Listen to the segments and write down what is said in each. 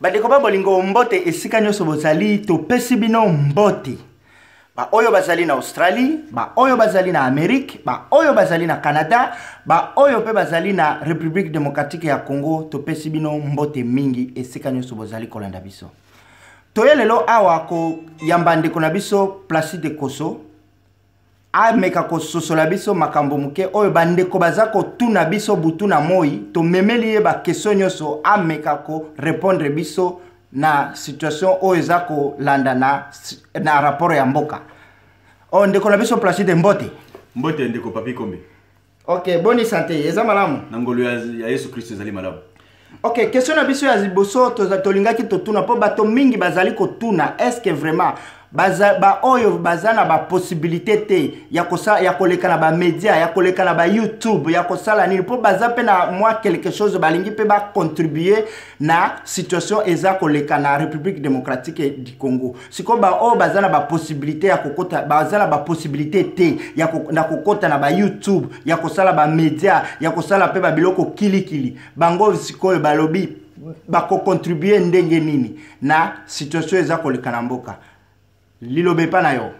Bandeko ba bolingo mbote esika nyoso bozali topesi bino mbote. Ba oyo bazali na Australie, ba oyo bazali na Amérique, ba oyo bazali na Canada, ba oyo pe bazali na République démocratique ya Congo, topesi bino mbote mingi esika nyoso bozali kolanda biso. Toyelelo awa ko yamba ndeko na biso Placide Koso. Ameka ko sosola biso makambo muke oyo bandeko bazako tuna biso butuna moi to memeli ba question nyoso ameka ko répondre biso na situation oyo zako landa na rapport ya mboka. O ndeko na biso Placide mbote. Mbote ndeko papi kombe. OK, bonne santé. Eza malamu. Nangolo ya Yesu Kristo zali malamu. OK, question na biso ya ziboso to lingaki to tuna po bato mingi bazali ko tuna est-ce que vraiment ba oyo bazana ba possibilité te ya koleka na ba média ya koleka na ba YouTube ya kosala nini po bazape na moi quelque chose balingi pe ba contribuer na situation eza koleka na République démocratique du Congo. Siko ba o bazana ba possibilité ya kokota bazana ba possibilité te ya na kokota na ba YouTube ya kosala ba média ya kosala pe ba biloko kilikili bango siko balobi ba ko contribuer ndenge nini na situation eza koleka na mboka. Lilobe pa na yo.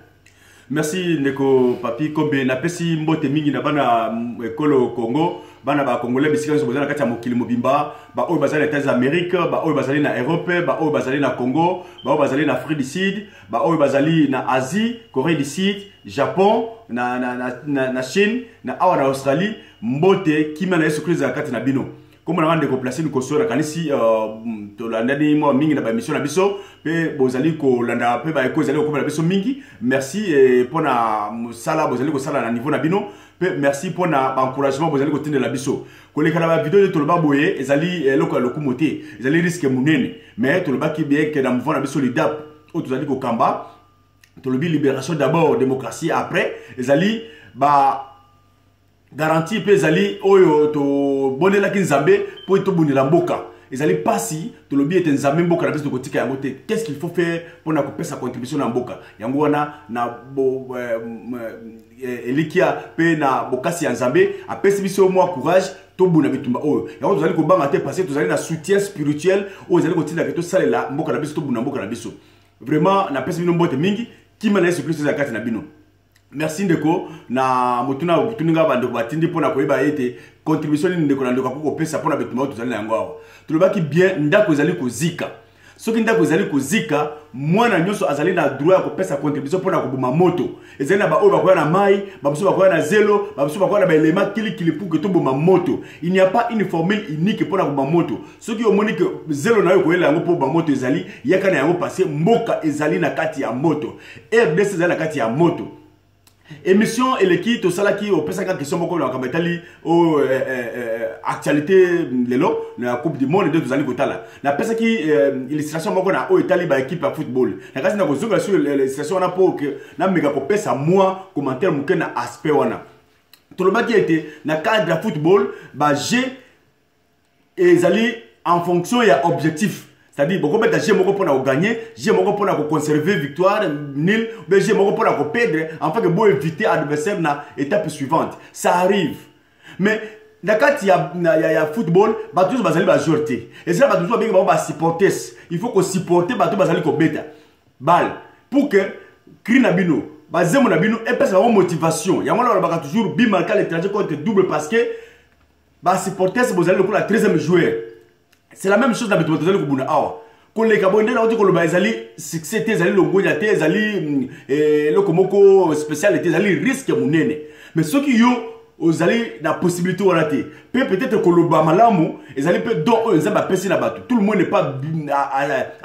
Merci ndeko papi kombe na pesi mbote mingi na bana ekolo Congo bana ba congolais bisika so bozana kati ya mokili mobimba ba oyo bazali na États-Amérique ba oyo bazali na Europe ba oyo bazali na Congo ba oyo bazali na Afrique du Sud ba oyo bazali na Asie Corée du Sud Japon na Chine na awa na Australie mbote kimia na Yesu Kristo kati na bino. Comme on a ndeko Placide Koso na kanisi to landani mo mingi na ba mission na biso pe bozali ko landa pe ba eko zali ko na biso mingi merci pour na sala bozali ko sala na niveau na bino pe merci pour na ba encouragement bozali ko tindela biso ko le kana ba vidéo to ba boye ezali loko ya lokumote ezali risque munene mais to le ba ki bien que na mouvement na biso lidap o to zali ko kamba to le bi libération d'abord démocratie après ezali ba garantie pe ezali oyo to bonela ki nzambe po to bunela mboka ezali pasi to lobi ete nzambe mboka na biso to kotika yango te. Qu'est-ce qu'il faut faire pour na kopesa contribution na mboka yango wana na bo elikia pe na bokasi ya nzambe apesi biso mo courage to buna bitumba oyo yango tozali ko banga te parce que tozali na soutien spirituel oyo ezali kotinda ke to salela mboka na biso to buna mboka na biso vraiment na pesi bino mbote mingi kima na Yesu Kristo za kati na bino. Merci ndeko na mutuna butuninga bandeko batindi pona koyeba ete contribution ni ndeko na ndeko ko pesa pona betuma tozali na yango awa tulobaki bien ndako ezali kozika soki ndako ezali kozika mwana nyonso azali na droit ya kopesa contribution pona kobuma moto ezali na ba oyo bakoya na mai babuso bakoya na zelo babuso bakoya na ba elema kilikili pour que to boma moto. Il n'y a pas une formule unique pona kobuma moto soki omoni que zelo na yo koyela yango po ba moto ezali yaka na yango passer mboka ezali na kati ya moto RDC ezali na kati ya moto. Émission eleki to sala ki o pesa ka question moko na kametali o actualité lelo na coupe du monde de tozali kotala na pesa ki illustration moko na o etali ba équipe ya football na kasi na kozonga sur l'illustration na po que na mega ko pesa moi commentaire muke na aspect wana to lo baki ete na cadre ya football ba jeu ezali en fonction ya objectif. C'est-à-dire, beaucoup de gens pour gagner, j'ai beaucoup pour conserver victoire, nul, mais j'ai beaucoup pour perdre, afin que vous éviter l'adversaire dans l'étape suivante. Ça arrive. Mais, dans le cas de football, tous les joueurs sont et c'est là que tous les supporter. Il faut qu'on supporte tous les joueurs. Balle. Pour que, cri nabino, bazemo nabino, et parce que motivation. Il y a toujours bien marqué l'étranger contre double parce que, supporter, c'est la 13e joueur. C'est la même chose dans le monde kubuna awa ko le kabonde na otiko loba ezali succès te ezali longonya te ezali lokomoko spécialité ezali risque munene mais ceux qui yo ozali na possibilité wana te peut-être ko loba malamu ezali pe donc nzamba pesi na bato tout le monde n'est pas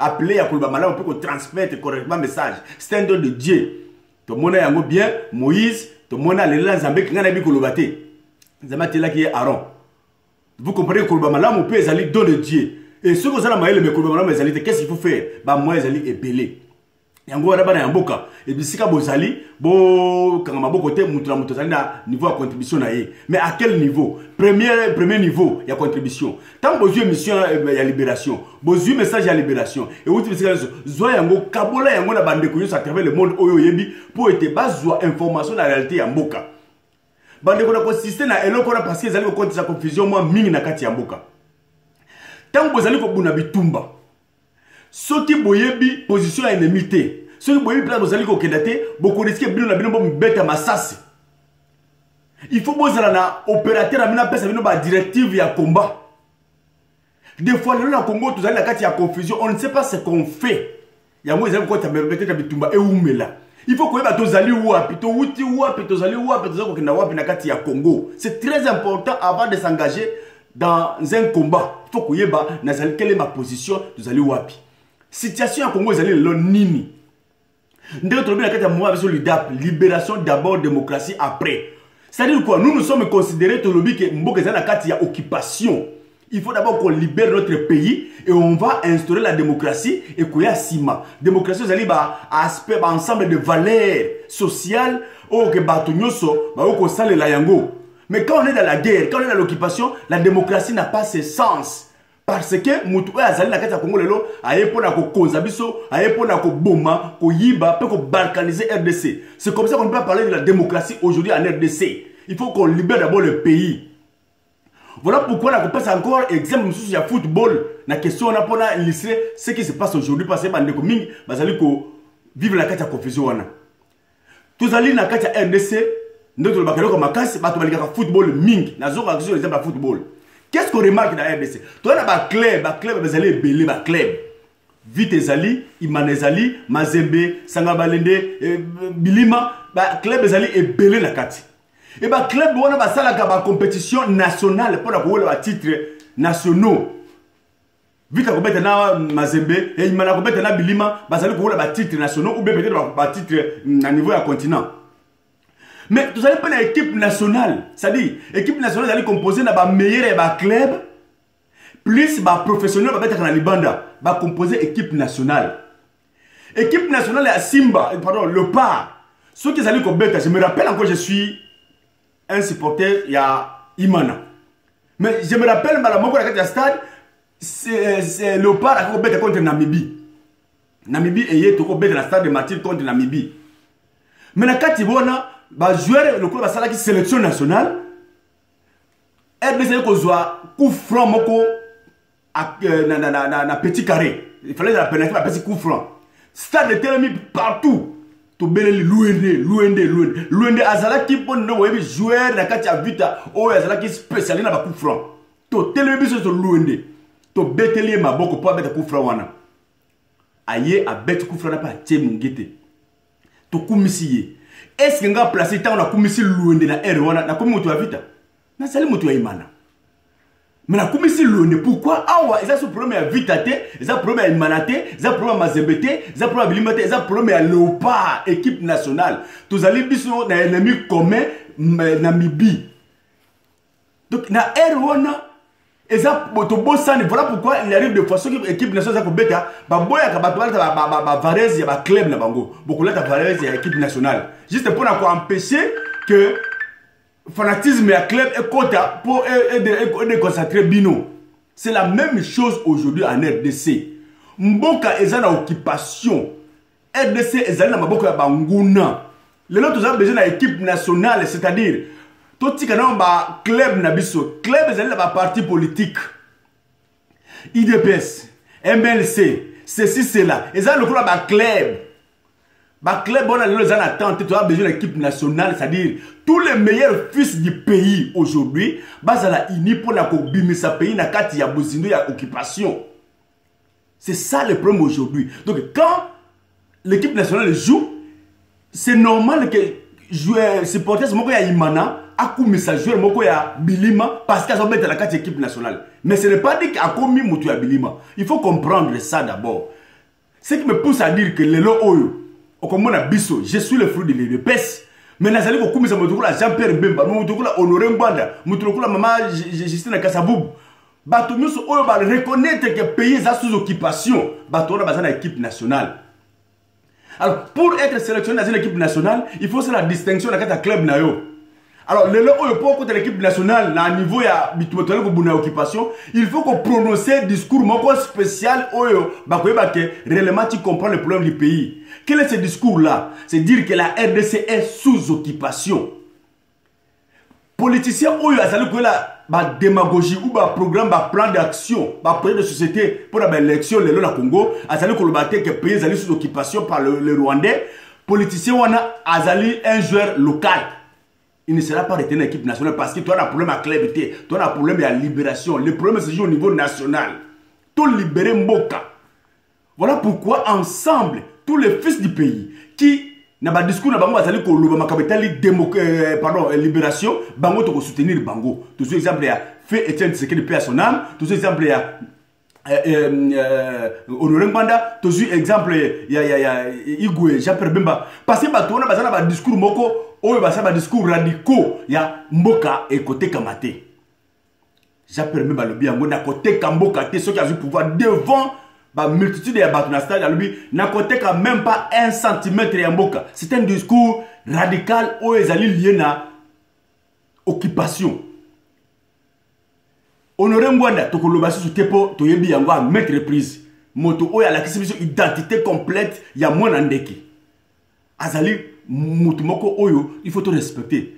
appelé à ko loba malamu pour transmettre correctement message. C'est un don de Dieu to mona yango bien Moïse to mona le nzambe ngana bi ko loba te nzamba te la ki Aaron. Vous comprenez que le malamu peut ezali don de Dieu. Et ceux qui ont la maïle mais que le malamu ezali, qu'est-ce qu'il faut faire? Bah moi ezali ébélé. Yango wana bana yamboka. Et puis si ka bozali, bo kanga boko te mutu na mutu ezali na niveau de contribution na ye. Mais à quel niveau? Premier niveau ya contribution. Tant bozu mission ya libération, bozu message ya libération. Et vous dites zo yango kabola yango na bande ko yo à travers le monde oyo yebi pour être bazwa information na réalité ya mboka. Bande ko na consister na eloko na parce que ezali ko konti sa confusion moi mingi na kati ya mboka. Tant bozali ko buna bitumba soki boyebi position ya ennemi te soki boyebi place bozali kokenda te bokorisike bino na bino bomibeta masasi. Il faut bozala na opérateur amina pesa bino ba directive ya combat. Des fois le Congo tozali na kati ya confusion, on ne sait pas ce qu'on fait. Ya mo ezali ko ta peut-être bitumba e umela. Il faut koyeba tozali wapi, to wuti wapi, tozali wapi, tozali kokenda wapi na kati ya Congo. C'est très important avant de s'engager dans un combat. Il faut koyeba nazali quelle est ma position, tozali wapi. Situation ya Congo ezali lo nini. Ndeko tolobi na kati ya mouvement sur l'UDAP, libération d'abord, démocratie après. C'est-à-dire quoi? Nous sommes considérés tolobi que mboka ezali na kati ya occupation. Il faut d'abord qu'on libère notre pays et on va instaurer la démocratie et qu'on y a sima. Démocratie, c'est un ensemble de valeurs sociales au que batonyoso, au qu'on sale la yango. Mais quand on est dans la guerre, quand on est dans l'occupation, la démocratie n'a pas ce sens. Parce que mutuwe azali na kati ya Congo lelo ayepo na ko konza biso, ayepo na ko boma, ko yiba, pe ko balkaniser RDC. C'est comme ça qu'on peut parler de la démocratie aujourd'hui en RDC. Il faut qu'on libère d'abord le pays. Voilà pourquoi on a passé encore exemple sur le football. La question on a pour illustrer ce qui se passe aujourd'hui parce que bandeko mingi bazali ko vivre la carte de confusion wana. Tous ali na carte RDC notre bakalo comme makasi bato balika football mingi na zo action exemple football. Qu'est-ce qu'on remarque dans RDC? Toi na ba club bazali belé ba club. Vite ezali, Imane ezali, Mazembe, Sangabalende, Bilima, ba club ezali e belé na carte. Et bah club on va ça la compétition nationale pour avoir les titres nationaux. Vite à combattre na Mazembe et il m'a combattre na Bilima, bah ça le les titres nationaux ou bien peut-être les titres à niveau à continent. Mais vous allez prendre l'équipe nationale, c'est-à-dire l'équipe nationale elle est composée de meilleurs club plus bah professionnel va mettre dans Libanda, va composer équipe nationale. Équipe nationale à Simba, pardon, le Par. Ceux qui allaient combattre, je me rappelle encore je suis un supporter, il y a Imana. Mais je me rappelle, Malamoko, la stade, c'est Léopard qui a combattu contre Namibie. Namibie est combattu dans la stade de Mathilde contre Namibie. Mais la Katibona, le joueur, le club a salaki sélection nationale. RDC ko zoa coup franc moko na petit carré. Il fallait la pénalité à petit coup franc. Stade de Telemi partout. To beleli luende azalaki pon no webi joueur na kati ya vita o azalaki spécial na ba coup franc to telebi so luende to beteli maboko po abeta coup franc wana aye abet coup franc na pa tie mungete to kumisiye est-ce que nga placer tant na kumisi luende na r wana na komi mutu ya vita na sali mutu ya Imana mais na kumisi luende pourquoi awa eza so problème ya vita te eza problème ya Imana te eza problème ya Mazembe te eza problème ya Bilima te eza problème ya Léopard équipe nationale tous allez biso na ennemi commun Namibie donc na r wana eza to bosani voilà pourquoi il arrive de fois que équipe nationale za ko beta ba boya ka ba ba Varese ya ba club na bango beaucoup la Varese ya équipe nationale juste pour empêcher que fanatisme et club et quota pour de concentrer bino. C'est la même chose aujourd'hui en RDC. Mboka est en occupation. RDC est en maboka banguna. Les autres ont besoin d'une équipe nationale, c'est-à-dire tout ce qui est un club nabiso, club est en parti politique. IDPS, MLC, ceci, cela. Ils ont le club. Ba club on a les attentes, tu as besoin d'une équipe nationale, c'est-à-dire tous les meilleurs fils du pays aujourd'hui, bazala ini pour la kobimisa pays na kati ya bozindo ya occupation. C'est ça le problème aujourd'hui. Donc quand l'équipe nationale joue, c'est normal que joueur supporters moko ya Imana akumisa joueur moko ya Bilima parce qu'ils ont mis la kati équipe nationale. Mais ce n'est pas dit qu'a commis mutu ya Bilima. Il faut comprendre ça d'abord. Ce qui me pousse à dire que les lo oyo comme biso, je suis le fruit de l'UDPS. Mais nazali ko kumisa mutukula Jean-Pierre Bemba, mutukula Honoré Mbanda, mutukula Maman Justine Kassaboub. Bato nyuso oyo ba reconnaître que pays est sous occupation. Bato na bazana équipe nationale. Alors pour être sélectionné dans une équipe nationale, il faut faire la distinction dans le club na yo. Alors le oyo pour côté l'équipe nationale na niveau ya bitotole ko buna occupation, il faut qu'on prononce discours moko spécial oyo ba ko yebake réellement tu comprends le problème du pays. Quel est ce discours-là? C'est dire que la RDC est sous occupation. Politiciens, oyo azali ko la ba démagogie ou ba programme ba plan d'action ba projet de société pour la élection le na Congo azali kolobate que pays azali sous occupation par le Rwandais politicien wana azali un joueur local. Il ne sera pas retenu l'équipe nationale parce que tu as un problème à clévité, tu as un problème à libération. Le problème se joue au niveau national. Tout libérer Mboka. Voilà pourquoi ensemble, tous les fils du pays qui n'a pas discours na bango azali ko loba makabetali libération, bango to soutenir bango. Tout exemple il y a fait Etienne Tshisekedi paix à son âme, tout exemple il y a Honoré Mbanda, tout exemple il y a Igwe Jean-Pierre Bemba parce que batona bazana ba discours moko oyo basaba discours radicaux ya Mboka et côté Kamate. Jean-Pierre Bemba lobi yango na côté Kamboka te ceux qui ont du pouvoir devant la multitude de battu na stade ya lobi na côté ka même pas 1 centimètre ya Mboka. C'est un discours radical oyo ezali lié na occupation. Honoré Mwanda tokoloba su tepo toyebi yango à maintes reprises moto oyo ala kisi biso identité complète ya mwana ndeki azali mutu moko oyo il faut te respecter.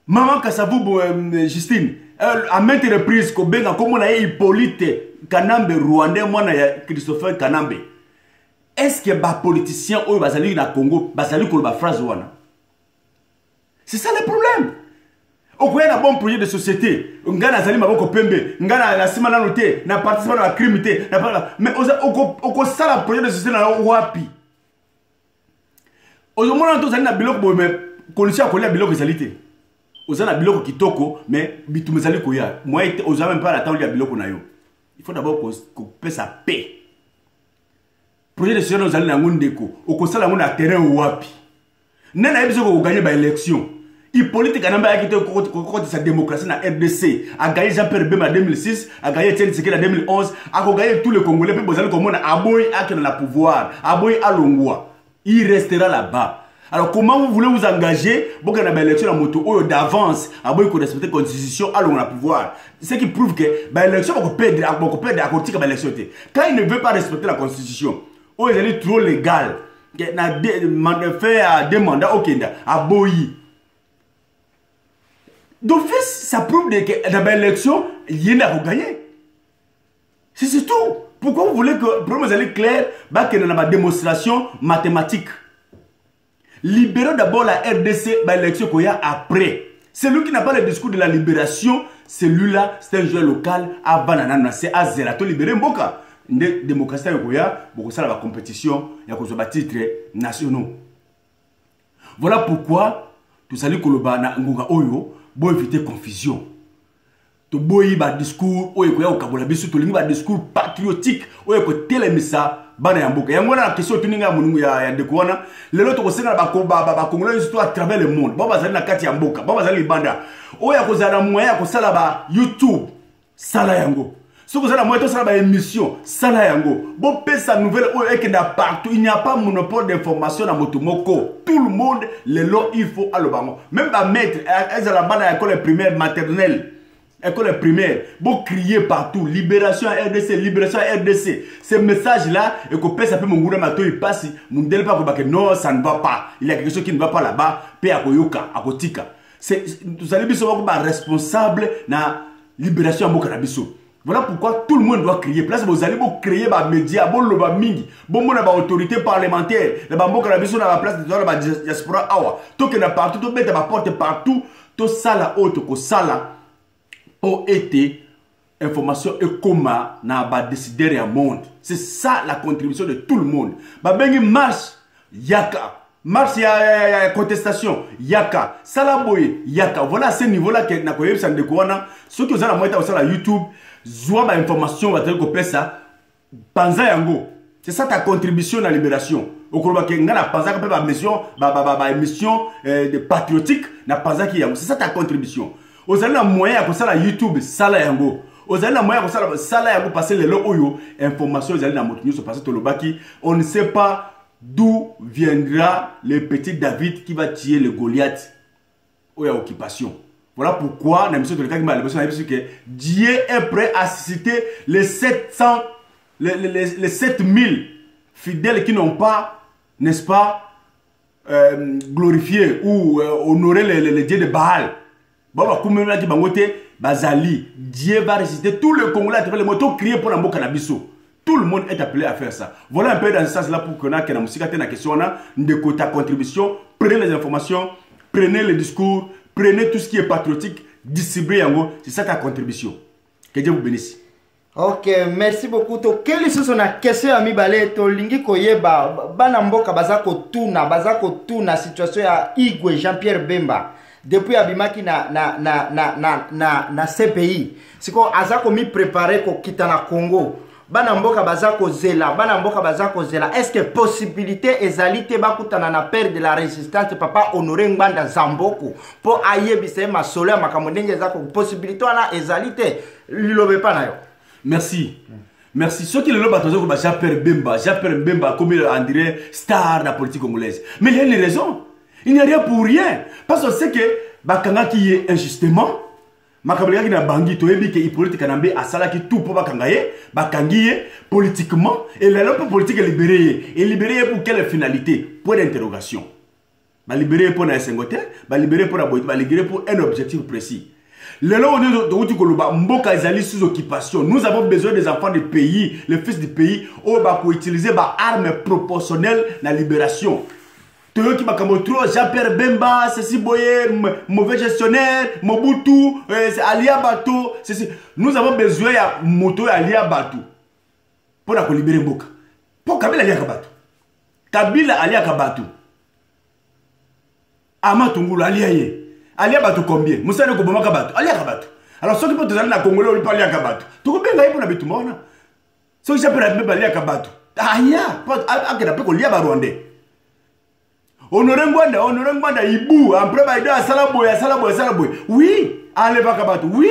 Maman Kasavubu Justine à maintes reprises ko benga ko mona ye Hippolyte Kanambe Rwandais mwana ya Christopher Kanambe. Est-ce que ba politicien oyo bazali na Congo bazali koloba phrase wana? C'est ça le problème. Okoya na bon projet de société, ngana zali maboko pembe, ngana na sima na noté, na participer na crime té, na pas mais oko sala projet de société na wapi. Ozomona to zali na biloko bo mais konisia kolia biloko ezalité. Ozana biloko kitoko mais bitumé zali koya. Moi ozama même pas la temps ya biloko na yo. Il faut d'abord qu'on paie sa paix. Projet de société zali na ngondeko, oko sala ngona terrain wapi. Nana yebiso ko gagner ba élection. Hippolyte Kanamba a quitté sa démocratie dans la RDC, a gagné Jean-Pierre Bemba en 2006, a gagné Etienne Tshisekedi en 2011, a gagné tous les Congolais, puis vous allez comme Aboy a qui dans le pouvoir, Aboy à Longwa. Il restera là-bas. Alors comment vous voulez vous engager pour qu'il y ait une élection moto d'avance, Aboy qui respecte la constitution à le pouvoir. Ce qui prouve que l'élection va perdre à côté de l'élection. Quand il ne veut pas respecter la constitution, il est trop légal. Il a fait des mandats au Kenya, Aboy. D'office, ça prouve que dans l'élection, il y en a gagné. C'est tout. Pourquoi vous voulez que le problème soit clair, qu'il y ait une démonstration mathématique? Libérons d'abord la RDC, l'élection qu'il y a après. Celui qui n'a pas le discours de la libération, celui-là, c'est un joueur local avant c'est à Zerato libéré Mboka. Une démocratie, il y a beaucoup de compétition, il y a des titres nationaux. Voilà pourquoi, tout ça, Kolobana Ngunga Oyo, pour éviter confusion. To boyi ba discours oyo ko ya okabola biso to lingi ba discours patriotique oyo ko telemisa bana ya mboka. Yango na question tuninga munungu ya dekwana lelo to ko senga ba congolais surtout à travers le monde. Ba bazali na kati ya mboka, ba bazali banda. Oyo ko zala moyen ko sala ba YouTube sala yango. Soko zala moyen to sala ba émission sala yango. Bon pesa nouvelle oyo ekenda partout, il n'y a pas monopole d'information na motomoko. Tout le monde lelo il faut alobango. Même ba maître ezala bana ya école primaire maternelle. École primaire, vous criez partout, libération à RDC, libération à RDC. Ce message-là, et que ça peut mon mato il passe, mon délai pas que non, ça ne va pas. Il y a quelque chose qui ne va pas là-bas, paix à Koyoka, à Kotika. Vous allez être responsable de la libération à Mokarabiso. Voilà pourquoi tout le monde doit crier. Place vous allez vous créer des médias, bon le mingi, bon mon autorité parlementaire, le Mokarabiso dans la place de la diaspora awa. Tout que na partout, tout mettre ma porte partout, tout ça la haute que ça là. Pour été information et comment n'a pas décidé à monde. C'est ça la contribution de tout le monde. Bah bengi marche yaka, marche ya contestation yaka, salaboye yaka. Voilà à ce niveau-là que na koyebi sans découvrir. Ceux qui ont la moitié sur la YouTube, zoa ba information va te copier ça. Panza yango. C'est ça ta contribution à la libération. Au Koloba que ngana panza ka ba mission, ba émission de patriotique na panza ki yango. C'est ça ta contribution. Vous avez un moyen pour ça la YouTube, ça la yango. Vous avez un moyen pour ça la yango passer les loyo information vous allez dans notre news passer tout le baki. On ne sait pas d'où viendra le petit David qui va tuer le Goliath ou à occupation. Voilà pourquoi dans l'émission de l'état qui m'a dit que Dieu est prêt à citer les 700 les 7000 fidèles qui n'ont pas, n'est-ce pas, glorifié ou honoré les dieux de Baal. Baba Koumena qui bangote, Bazali, Dieu va résister. Tout le Congolais à travers les motos crier pour la Canabiso. Tout le monde est appelé à faire ça. Voilà un peu dans ce sens-là pour qu'on ait la question de ta contribution. Prenez les informations, prenez les discours, prenez tout ce qui est patriotique, distribuez en gros. C'est ça ta contribution. Que Dieu vous bénisse. Ok, merci beaucoup. To quelle est son question ami balé to lingi koyeba bana mboka bazako tuna situation ya Igwe Jean-Pierre Bemba depuis abimaki na CPI. Siko azako mi préparer ko kita na Congo. Bana mboka bazako zela, est-ce que possibilité ezalité bakutana na père de la résistance papa Honoré Ngbanda Zamboko pour ayebise ma solo makamondenge zako possibilité na ezalité lilobe pa na yo. Merci. Merci. Ceux qui le lobent attention comme Jean-Pierre Bemba comme on dirait star de la politique congolaise. Mais il y a une raison. Il n'y a rien pour rien. Parce qu'on sait que Bakanga qui est injustement Makablega qui n'a bangi to ebi que Hippolyte Kanambe a sala qui tout pour Bakangaye, Bakangiye politiquement et la loi politique est libérée. Et libérée pour quelle finalité? Point d'interrogation. Ba libérée pour na Sengote, ba libérée pour la Boïti, ba libérée pour un objectif précis. Le lot de Mboka Ezali sous occupation. Nous avons besoin des enfants du pays, les fils du pays, pour utiliser des armes proportionnelles dans la libération. Tout qui m'a trop Jean-Pierre Bemba, ceci boyé, mauvais gestionnaire, Mobutu, Alia Bato, ceci. Nous avons besoin de moto Alia Bato pour libérer Mboka. Pour Kabila Alia Kabato. Kabila Alia Kabato. Amatungulu Alia Ye. Alia Bato combien? Moussa ne Kobama Kabato. Alia Kabato. Alors ceux qui peuvent te aller dans Congolais, on parle Alia Kabato. Tu comprends bien pour la bitumona. Ceux qui s'appellent Alia Kabato. Aya, pas à quel appel qu'on lia Rwandais. Honoré Ngwanda, Ibu, après Baïda, Salaboy. Oui, Aleva Kabato. Oui,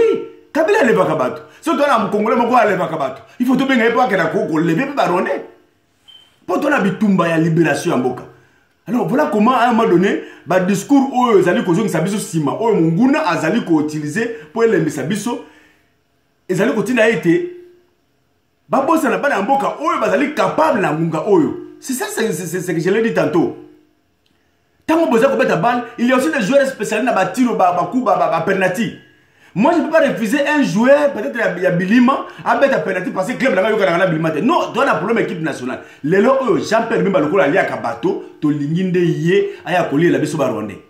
Kabila Aleva Kabato. Si on a un Congolais, on va Aleva Kabato. Il faut tout bien que la Coco lever Rwandais. Pour ton habitumba, il y a libération en Boka. Alors voilà comment à un moment donné, le discours où Zali Kozo Sabiso Sima, où Munguna a Zali ko utilisé pour les Sabiso, et Zali continue à être, Babo ça n'a pas d'amboka, où Zali capable na Munga Oyo. C'est ça, c'est ce que je l'ai dit tantôt. Tant qu'on besoin de mettre la balle, il y a aussi des joueurs spécialisés dans le tir, dans penalty. Moi, je ne peux pas refuser un joueur, peut-être il y a Bilima, à mettre un penalty parce que le club n'a pas Bilima. Non, tu as un problème équipe nationale. Les gens, Jean-Pierre Bemba, le coup, il y a Kabato, tu l'inginde yé, il y a collé la biso Rwandais.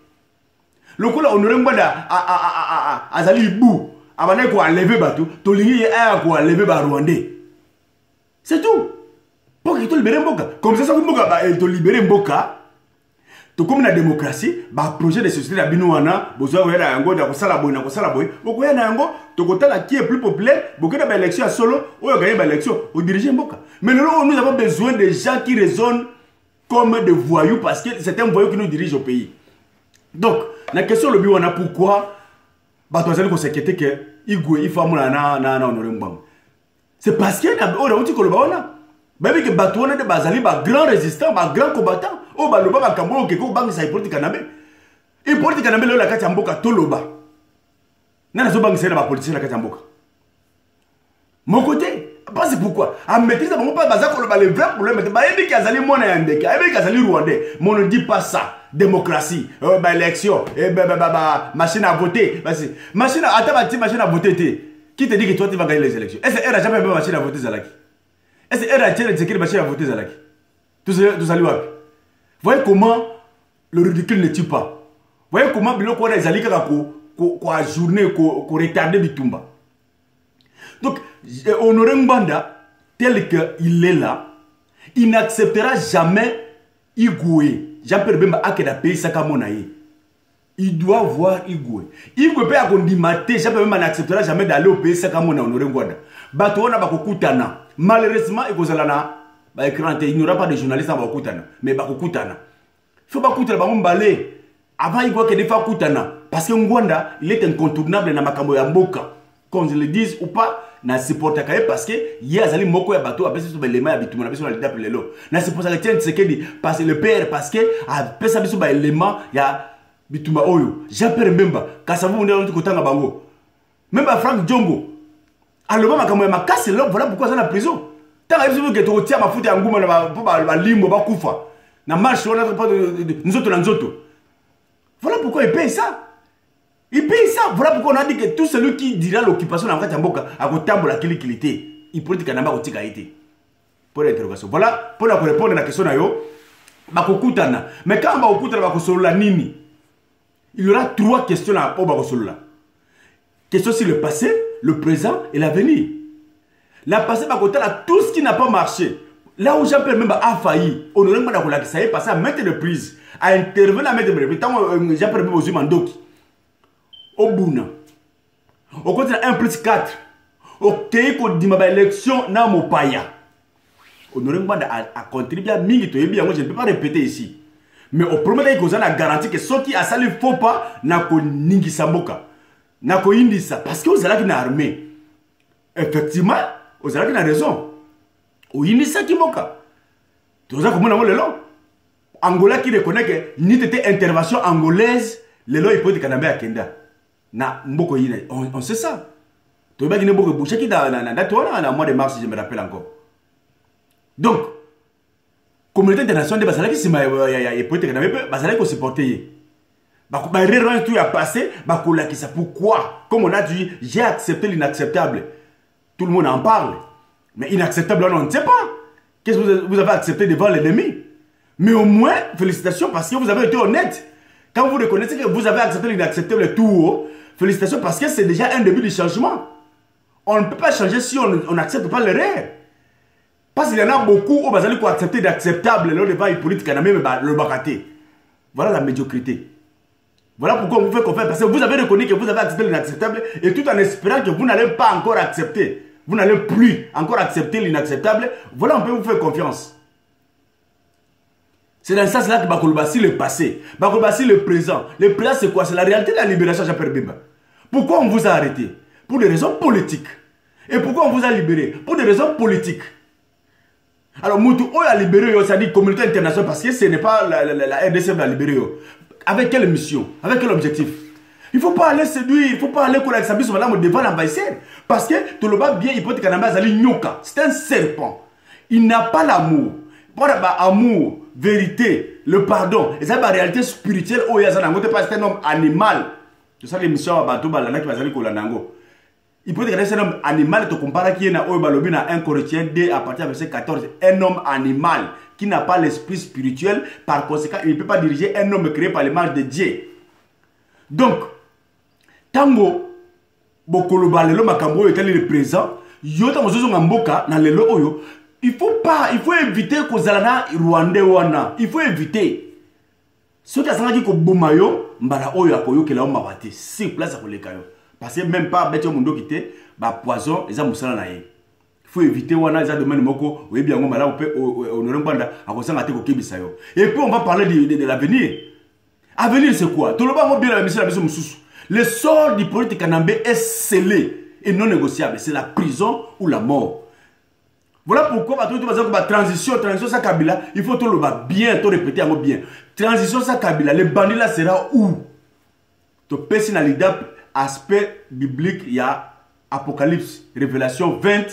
Le coup, on aurait pas Azali Ibou, avant de lever Bato, tu l'inginde yé, il y a lever Rwandais. C'est tout. Pour qu'il te libère Mboka. Comme ça, il te libère Mboka. Tout comme la démocratie, bah projet de société d'Abinouana, besoin de yango, de Kosalaboy, beaucoup de yango, tout côté là qui est plus populaire, beaucoup de élections à solo, ou gagner l'élection, ou diriger Mboka. Mais nous avons besoin de gens qui raisonnent comme des voyous parce que c'est un voyou qui nous dirige au pays. Donc, la question le biwana pourquoi, bah toi allez s'inquiéter que Igwe il faut na honorer Mbang. C'est parce que on a dit que le baona. Même que Batouana de Bazali, grand résistant, grand combattant, oh bah le baba Kambo, qui est banque sa Hippolyte Kanambe. Hippolyte Kanambe, la Katamboka, Toloba. N'a pas banque la politique la Katamboka. Mon côté, parce pourquoi? À maîtriser, on pas Bazako le vrai problème, mais il y a des gens qui ont des Rwandais. Mais on ne dit pas ça. Démocratie, élection, machine à voter. Machine à voter. Qui te dit que toi tu vas gagner les élections? Est-ce qu'elle n'a jamais vu machine à voter Zalaki? Est-ce qu'elle a tiré de machine à voter Zalaki? Vous voyez comment le ridicule ne tue pas. Vous voyez comment Biloko a Zalika a journée, a retardé Bitumba. Donc, Honoré Ngbanda, tel qu'il est là, il n'acceptera jamais Igwe. Jean-Pierre Bemba a qu'à payer sa camonaïe. Il doit voir Igwe. Igwe peut condimenter, Jean-Pierre Bemba n'acceptera jamais d'aller au pays sa camonaïe Honoré Ngbanda. Batouana bakokutana. Malheureusement, il n'y aura pas de journalistes à bakokutana. Mais bakokutana. Il faut bakutana balé. Avant il faut que des fois kutana. Parce que Ngbanda, il est incontournable dans Makambo ya Mboka. Qu'on le dise ou pas, na supporta kaye parce que y a zali moko ya bateau après sur les mains habituellement après sur la date lelo. Na supporta que tiens ce que dit parce que le père parce que après ça sur ba élément ya bituma oyo. Jean-Pierre Bemba, kasavu on est kotanga bango. Même ba Frank Djongo. Alors makambo ya makasi là voilà pourquoi ça la prison. Tant que tu retiens ma foute ya nguma na ba limbo ba kufa. Na marche on a pas de nous autres. Voilà pourquoi il paye ça. Il paye ça. Voilà pourquoi on a dit que tout celui qui dira l'occupation dans la Mboka a kotambola qu'il était. Il peut dire qu'il n'a pas été. Pour l'interrogation. Voilà pour répondre à la question. Mais quand on va au nini, il y aura 3 questions à la question sur le passé, le présent et l'avenir. La passé, tout ce qui n'a pas marché. Là où Jean-Pierre Bemba a failli, on aurait pas ça est passé à maintes reprises, à intervenir à maintes reprises. Tant Jean-Pierre Bemba aux Mandoki, au Bouna, au côté 1+4, au Keiko Dimaba élection, na Mopaya. On aurait à contribuer à Mingito. Moi, je ne peux pas répéter ici. Mais au premier temps, on a garanti que ceux qui a sali ne faut pas, n'a ko Ningi Samboka, n'a ko Indisa, parce que vous avez une armée. Effectivement, vous avez raison. Au Indisa qui moka. Tout ça, comment on a le long. Angola qui reconnaît que ni était intervention angolaise, le long il peut être canabé à Kenda. Na mboko yine, on sait ça. Tu vois qu'il y a beaucoup de boucher qui dans le mois de mars, si je me rappelle encore. Donc, communauté internationale de Basalaki, c'est peut-être que Basalaki se supporter. Rien tout a passé, pourquoi? Comme on a dit, j'ai accepté l'inacceptable. Tout le monde en parle. Mais inacceptable, on ne sait pas. Qu'est-ce que vous avez accepté devant l'ennemi? Mais au moins, félicitations parce que vous avez été honnête. Quand vous reconnaissez que vous avez accepté l'inacceptable tout haut, félicitations parce que c'est déjà un début du changement. On ne peut pas changer si on n'accepte pas l'erreur. Parce qu'il y en a beaucoup où vous allez accepter d'acceptable le débat politique même le baraté. Voilà la médiocrité. Voilà pourquoi on vous fait confiance. Parce que vous avez reconnu que vous avez accepté l'inacceptable et tout en espérant que vous n'allez pas encore accepter. Vous n'allez plus encore accepter l'inacceptable. Voilà, on peut vous faire confiance. C'est dans ce sens-là que Bakolbassi le passé. Bakolbassi le présent. Le présent, c'est quoi? C'est la réalité de la libération de Jean-Pierre Bemba. Pourquoi on vous a arrêté? Pour des raisons politiques. Et pourquoi on vous a libéré? Pour des raisons politiques. Alors, Moutou a libéré, ça dit communauté internationale, parce que ce n'est pas la RDC qui a libéré. Avec quelle mission? Avec quel objectif? Il ne faut pas aller séduire, il ne faut pas aller avec sa bise devant l'ambassade. Parce que tout le monde bien, il peut être qu'un c'est un serpent. Il n'a pas l'amour. Amour, vérité, le pardon. Et ça, c'est la réalité spirituelle. Oh, c'est un homme animal. C'est ça l'émission à Batouba, qui va aller Kolanango. Il peut être que c'est un homme animal, tu compares qui est dans 1 Corinthiens 2 à partir du verset 14. Un homme animal qui n'a pas l'esprit spirituel, par conséquent, il ne peut pas diriger un homme créé par l'image de Dieu. Donc, tango, bokoloba lelo makambo est le présent, yota mozozo ngamboka na lelo oyo, il faut éviter que zalana Rwandais wana, il faut éviter. Ce qui a sangaki ko bomayo, mbala oyo akoyo kela o mabate, c'est place à koleka yo. Parce que même pas bête mundo kité, ba poison, ils ont musala na ye. Il faut éviter wana za domaine moko, oui bien on mala on peut honorer banda akosanga te ko kebisa yo. Et puis on va parler de l'avenir. Avenir c'est quoi? Tout le monde bien la mission mususu. Le sort du politique kanambé est scellé et non négociable, c'est la prison ou la mort. Voilà pourquoi tout transition ça Kabila, il faut tout le bien, tout répéter bien. Transition ça Kabila, le bandit là sera où? Tu peux dans l'idap aspect biblique, il y a Apocalypse, Révélation 20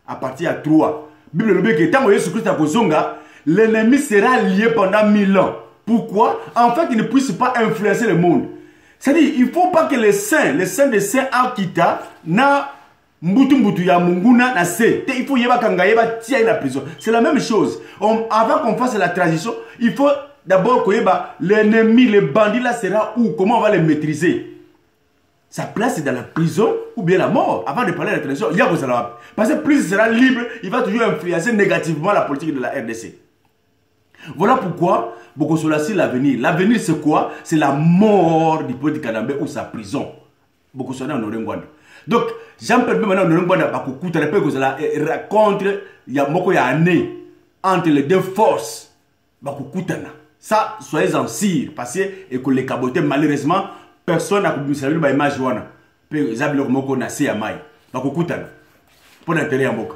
à partir de 3. Bible le que tant que Jésus-Christ a kozonga, l'ennemi sera lié pendant 1000 ans. Pourquoi? En fait, il ne puisse pas influencer le monde. C'est-à-dire, il ne faut pas que les saints des saints Akita, na mbutu ya munguna na se. Il faut yeba kanga yeba tia la prison. C'est la même chose. Avant qu'on fasse la transition, il faut d'abord que l'ennemi, le bandit là sera où? Comment on va les maîtriser? Sa place est dans la prison ou bien la mort. Avant de parler de la transition, il y a que ça. Parce que plus il sera libre, il va toujours influencer négativement la politique de la RDC. Voilà pourquoi beaucoup sur l'avenir. L'avenir c'est quoi? C'est la mort du politique Kanambé ou sa prison. Beaucoup sur l'Orengwanda. Donc, Jean-Pierre Bemba l'Orengwanda va couper la contre il y a beaucoup d'années entre les deux forces. Ça, soyez-en sûrs. Parce que les cabotés, malheureusement, personne n'a pu saluer l'image. Pour l'intérêt en boca.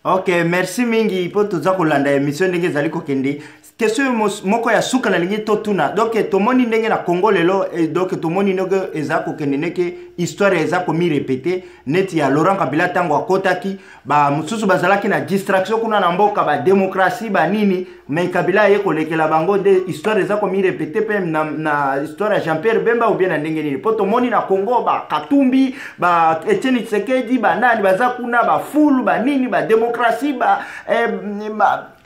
Ok, merci mingi pour tout ça qu'on l'a émission ndenge zali kokende. question moko ya suka na lingi totuna donc tomoni ndenge na Congo lelo donc tomoni ndenge ezako keneneke histoire ezako mi répéter neti ya Laurent Kabila tango akotaki ba mususu bazalaki na distraction kuna na mboka ba démocratie ba nini mais Kabila ye kolekela bango de histoire ezako mi répéter pe na histoire ya Jean-Pierre Bemba ou bien na ndenge nini po tomoni na Congo ba Katumbi ba Etienne Tshisekedi ba nani bazakuna ba fulu ba nini ba démocratie ba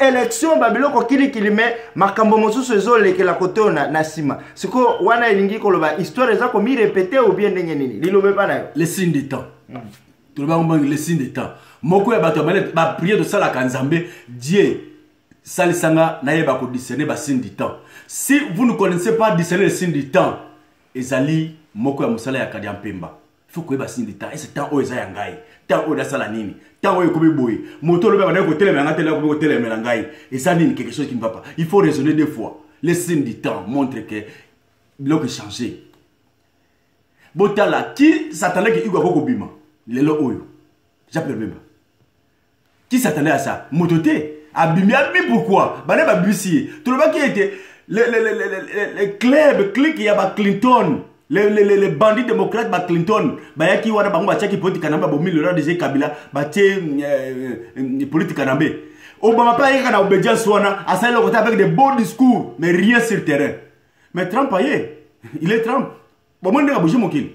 élection ba biloko kili mais makambo mosusu ezolekela kote na sima siko wana elingi koloba histoire ezako mi répéter ou bien ndenge nini lilobe pa nayo les signes du temps tout le monde les signes du temps moko ya bato ba prier de sala kanzambe Dieu salisanga na yeba ko discerner ba signes du temps si vous ne connaissez pas discerner les signes du temps ezali moko ya musala ya Kadi Mpemba il faut que ba signes du temps et ce temps o eza ya ngai temps o da sala nini temps o ekobi boy moto lobe ba na ko telema nga telema ko telema ngai et ça nini quelque chose qui ne va pas il faut raisonner deux fois les signes du temps montrent que l'eau est changé botala qui s'attendait que Igwa Koko bima lelo oyo j'appelle même qui s'attendait à ça mototé abimi pourquoi bana ba bisi tout le monde qui était les clubs clique ya ba Clinton les bandits démocrates ba Clinton ba yaki wana bango ba chaki politique namba bo milora de Kabila ba té politique namba Obama pas yaka na obédience wana asali le côté avec des beaux discours mais rien sur terrain mais Trump il est Trump bon monde a bougé mon kill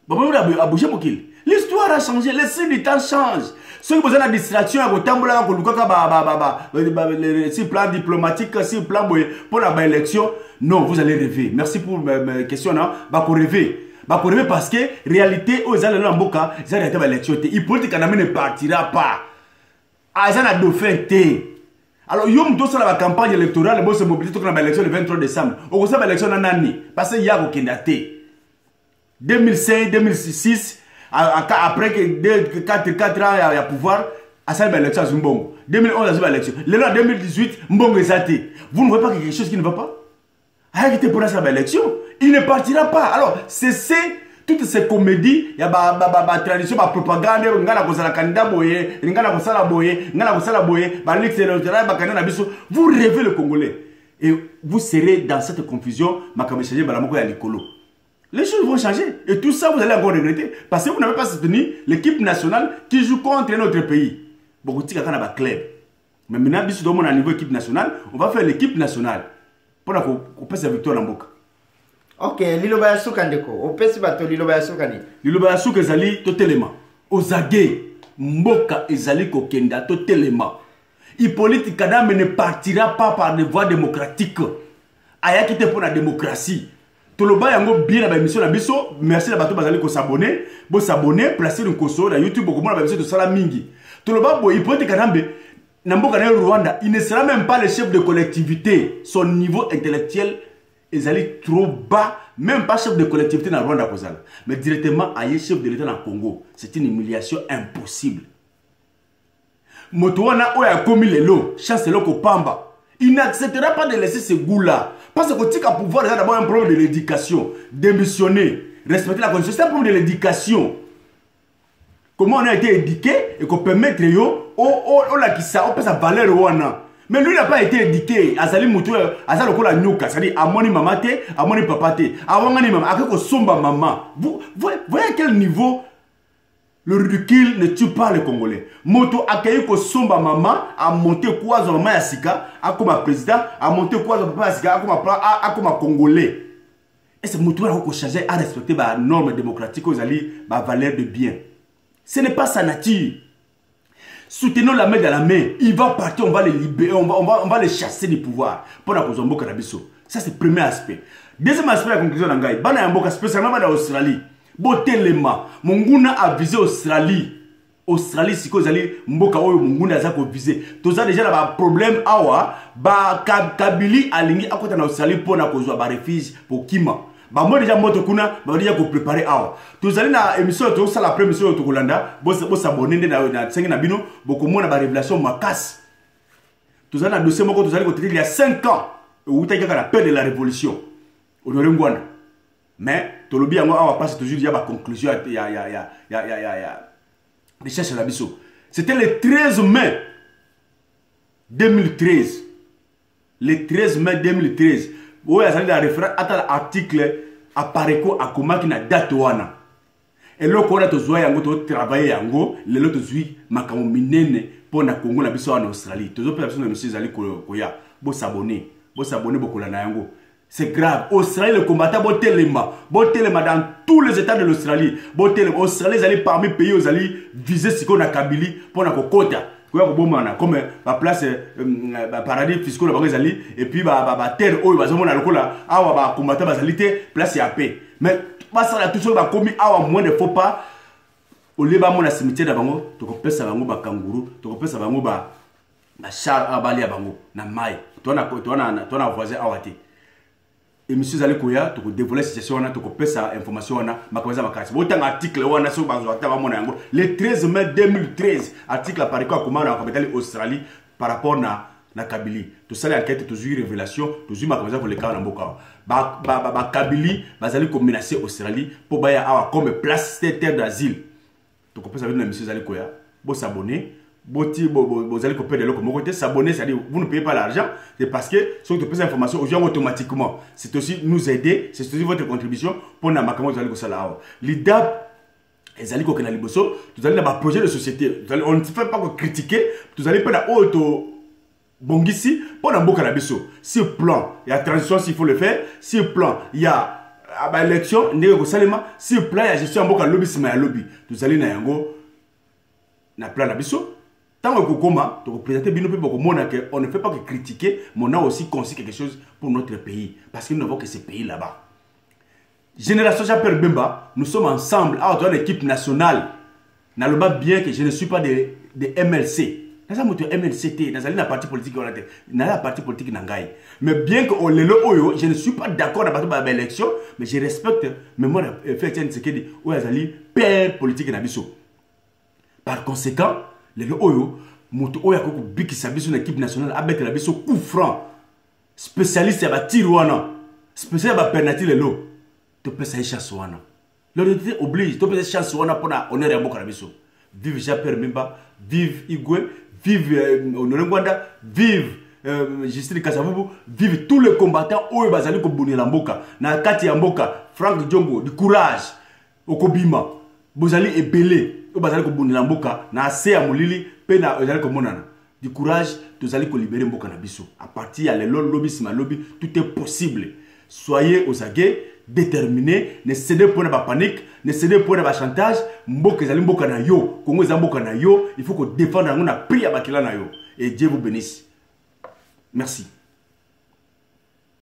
bon monde a bougé mon kill l'histoire a changé les signes du temps changent ceux qui besoin de distraction à kotambola ko lukaka sur plan diplomatique sur plan pour la élection non vous allez rêver merci pour mes questions là ba ko rêver parce que réalité aux allez na mboka ça réalité ba élection il politique ne partira pas ça na dauphin té alors yom to sala la campagne électorale bo se mobiliser pour la élection le 23 décembre au ça élection na nani parce que ya ko kendate 2005 2006 après que 4 ans il y a pouvoir à ça l'élection à Zimbabwe 2011 à l'élection le 2018 Mbongo Ezate vous ne voyez pas quelque chose qui ne va pas arrêtez pour ça l'élection il ne partira pas alors c'est toutes ces comédies il y a ba tradition ba propagande ngana ko sala candidat boye ngana ko sala boye ba liste électorale ba candidat biso vous rêvez le Congolais et vous serez dans cette confusion makambe changer balamoko ya likolo. Les choses vont changer. Et tout ça, vous allez encore regretter. Parce que vous n'avez pas soutenu l'équipe nationale qui joue contre notre pays. Beaucoup de gens ont un club. Mais maintenant, si on est à niveau équipe nationale, on va faire l'équipe nationale. Pour qu'on passe la victoire en Boka. Ok, Liloba Yasuka ndeko. On peut se battre Liloba Yasuka ni. Liloba Yasuka ezali totelema. Ozage, Mboka ezali kokenda totelema. Hippolyte Kadame ne partira pas par des voies démocratiques. Aya qui pour la démocratie. Toloba yango bien na ba émission na biso merci na bato bazali ko s'abonner bo s'abonner placer une koso na YouTube ko mona ba émission de sala mingi Toloba bo Hippolyte Kadambe na mboka na Rwanda il ne sera même pas le chef de collectivité son niveau intellectuel ezali trop bas même pas chef de collectivité na Rwanda kozala mais directement aye chef de l'état na Congo c'est une humiliation impossible moto wana oya komi lelo chancelo ko pamba il n'acceptera pas de laisser ce goût-là. Parce que tu as pouvoir, il y a d'abord un problème de l'éducation. Démissionner, respecter la constitution, c'est un problème de l'éducation. Comment on a été éduqué et qu'on permettre yo, on peut sa valeur ouana. Mais lui, il n'a pas été éduqué. Azali Moutou, Azali Okola Nyuka, c'est-à-dire Amoni Mamate, Amoni Papate, Awangani Mama, Akeko Somba Mama. Vous voyez à quel niveau le ridicule ne tue pas les Congolais. Moto accueilli ko somba maman a monté quoi dans maman Yasika, a comme président, a monté quoi dans papa Yasika, a comme Congolais. Et c'est moto là ko changer à respecter ba normes démocratiques aux alliés, ba valeur de bien. Ce n'est pas sa nature. Soutenons la main dans la main. Il va partir, on va les libérer, on va les chasser du pouvoir. Pour la cause Mboka Nabiso. Ça c'est le premier aspect. Deuxième aspect la conclusion d'Angaï. Bana Mboka spécialement en Australie. Botelema, Monguna a visé Australie. Australie, si vous allez, Mboka Oyo, Monguna a visé. Tout ça déjà, un problème, awa, ba Kabili a ligné à côté en Australie pour na kozwa ba refuge pour Kima. Ba moi déjà moto kuna, ba déjà ko préparer awa. Tout ça na émission to ça la première émission to Kolanda, bo s'abonner na 5 na bino, boko mona ba révélation makas. Tout ça na dossier moko to ça ko il y a 5 ans, où tu as la peur de la révolution. Honoré Ngwana. Mais tolobi yango awa passe toujours il y a ma conclusion il y a recherche la biso. C'était le 13 mai 2013. le 13 mai 2013 oyo azali na référence ata l'article apareko akomaki na date wana eloko wana tozwa yango totravaille yango lelo tozwi makambo minene mpo na Congo na biso wana na Australie tozopesa biso na monsieur ezali koya bosabone bokolanda yango. C'est grave. Australie, le combattant, botelema dans tous les états de l'Australie. Australie, ils parmi les pays, ils allaient viser ce qu'on a Kabylie pour la quota. Comme la place paradis fiscal, et puis la terre où ils vont la combattant, place et à paix. Mais ça la tout seul, commis à moins de faux pas. Au lieu de mon cimetière d'Abango, tu peux faire un kangourou, tu peux faire un char à Bali à Bango, na maille. Tu as voisin à Wati. Et monsieur Zali Koya, tu peux dévoiler cette situation, tu peux passer information, autant article, le 13 mai 2013, article apparaît comme on a Australie par rapport à la Kabylie. Tout ça, l'enquête, tu as eu révélation, tu as eu ma pour le cas de Kabylie, Bazali comme menacé Australie pour avoir comme place terre d'asile. Tu peux passer avec monsieur Zali Koya, vous s'abonner. Vous allez copier de l'autre s'abonner, c'est-à-dire vous ne payez pas l'argent, c'est parce que si vous avez des informations aux gens automatiquement, c'est aussi nous aider, c'est aussi votre contribution pour la macamo vous allez go l'IDAB les allez kokena liboso, vous allez dans un projet de société, on ne fait pas que critiquer, vous allez pas dans auto bongisi pour la boka la biso. Si le plan, il y a transition s'il faut le faire, si le plan, il y a élection, si le plan, il y a gestion en boka lobby, si ma lobby, vous allez na yango na plan la biso. Tant que Kokoma, tu représentes bien on ne fait pas que critiquer, mais on a aussi conçu quelque chose pour notre pays. Parce que nous n'avons que ce pays là-bas. Génération Japper Bemba, nous sommes ensemble à une équipe nationale. N'allons bien que je ne suis pas de MLC. Dans un MLCT, dans un parti politique, dans un parti politique Nangaï. Mais bien que je ne suis pas d'accord avec l'élection, mais je respecte mais moi effectivement ce qui dit où Azali père politique Nabiso. Par conséquent, les oyo moto oya ko bikisa biso na équipe nationale avec la biso coup franc spécialiste ya ba tirwana spécialiste ba penalty lelo to pesa chance wana l'autorité oblige to pesa chance wana pour na honneur ya boka na biso. Vive Japper Bemba, vive Igwe, vive Honoré Ngwanda, vive Justine Kasavubu, vive tous les combattants oyo bazali ko bonela mboka na kati ya mboka. Frank Djongo du courage okobima bozali ebele bazali ko bonela mboka na ase ya molili pe na bazali ko monana du courage tozali ko libérer mboka na biso à partir ya lelo lobby sima lobby tout est possible. Soyez aux aguets, déterminés, ne cédez pas à la panique, ne cédez pas à la chantage. Mboka ezali mboka na yo, Congo ezali mboka na yo, il faut que défendre on a pris à bakila na yo et Dieu vous bénisse. Merci.